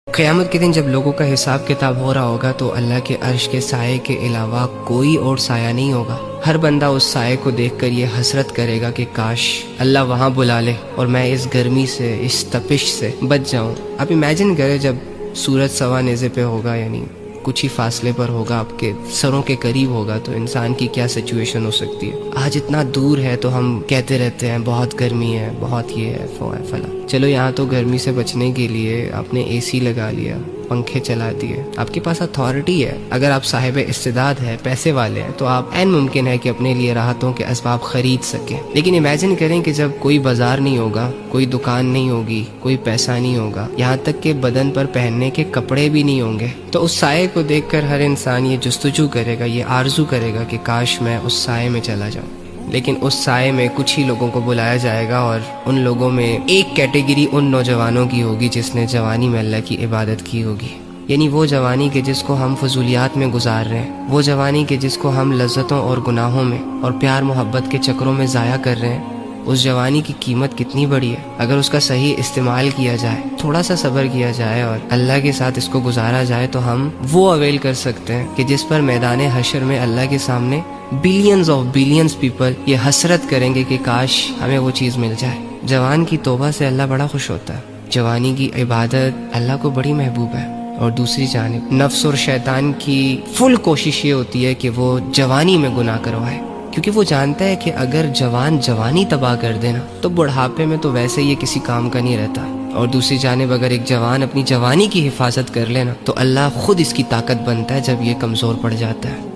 قیامت کے دن جب لوگوں کا حساب کتاب ہو رہا ہوگا تو اللہ کے عرش کے سائے کے علاوہ کوئی اور سایہ نہیں ہوگا۔ ہر بندہ اس سائے کو دیکھ کر یہ حسرت کرے گا کہ کاش اللہ وہاں بلا لے اور میں اس گرمی سے، اس تپش سے بچ جاؤں۔ آپ امیجن کریں جب سورج سوا نیزے پہ ہوگا، یعنی کچھ ہی فاصلے پر ہوگا، آپ کے سروں کے قریب ہوگا، تو انسان کی کیا سچویشن ہو سکتی ہے۔ آج اتنا دور ہے تو ہم کہتے رہتے ہیں بہت گرمی ہے، بہت یہ ہے، وہ ہے، فلاں۔ چلو یہاں تو گرمی سے بچنے کے لیے آپ نے اے سی لگا لیا، پنکھے چلا دیے، آپ کے پاس اتھارٹی ہے، اگر آپ صاحب استعداد ہے، پیسے والے ہیں، تو آپ عین ممکن ہے کہ اپنے لیے راحتوں کے اسباب خرید سکیں۔ لیکن امیجن کریں کہ جب کوئی بازار نہیں ہوگا، کوئی دکان نہیں ہوگی، کوئی پیسہ نہیں ہوگا، یہاں تک کہ بدن پر پہننے کے کپڑے بھی نہیں ہوں گے، تو اس سائے کو دیکھ کر ہر انسان یہ جستجو کرے گا، یہ آرزو کرے گا کہ کاش میں اس سائے میں چلا جاؤں۔ لیکن اس سائے میں کچھ ہی لوگوں کو بلایا جائے گا، اور ان لوگوں میں ایک کیٹیگری ان نوجوانوں کی ہوگی جس نے جوانی میں اللہ کی عبادت کی ہوگی، یعنی وہ جوانی کے جس کو ہم فضولیات میں گزار رہے ہیں، وہ جوانی کے جس کو ہم لذتوں اور گناہوں میں اور پیار محبت کے چکروں میں ضائع کر رہے ہیں۔ اس جوانی کی قیمت کتنی بڑی ہے اگر اس کا صحیح استعمال کیا جائے، تھوڑا سا صبر کیا جائے اور اللہ کے ساتھ اس کو گزارا جائے، تو ہم وہ اویل کر سکتے ہیں کہ جس پر میدان حشر میں اللہ کے سامنے بلینز آف بلینز پیپل یہ حسرت کریں گے کہ کاش ہمیں وہ چیز مل جائے۔ جوان کی توبہ سے اللہ بڑا خوش ہوتا ہے، جوانی کی عبادت اللہ کو بڑی محبوب ہے، اور دوسری جانب نفس اور شیطان کی فل کوشش یہ ہوتی ہے کہ وہ جوانی میں گناہ کروائے، کیونکہ وہ جانتا ہے کہ اگر جوان جوانی تباہ کر دینا تو بڑھاپے میں تو ویسے یہ کسی کام کا نہیں رہتا، اور دوسری جانب اگر ایک جوان اپنی جوانی کی حفاظت کر لینا تو اللہ خود اس کی طاقت بنتا ہے جب یہ کمزور پڑ جاتا ہے۔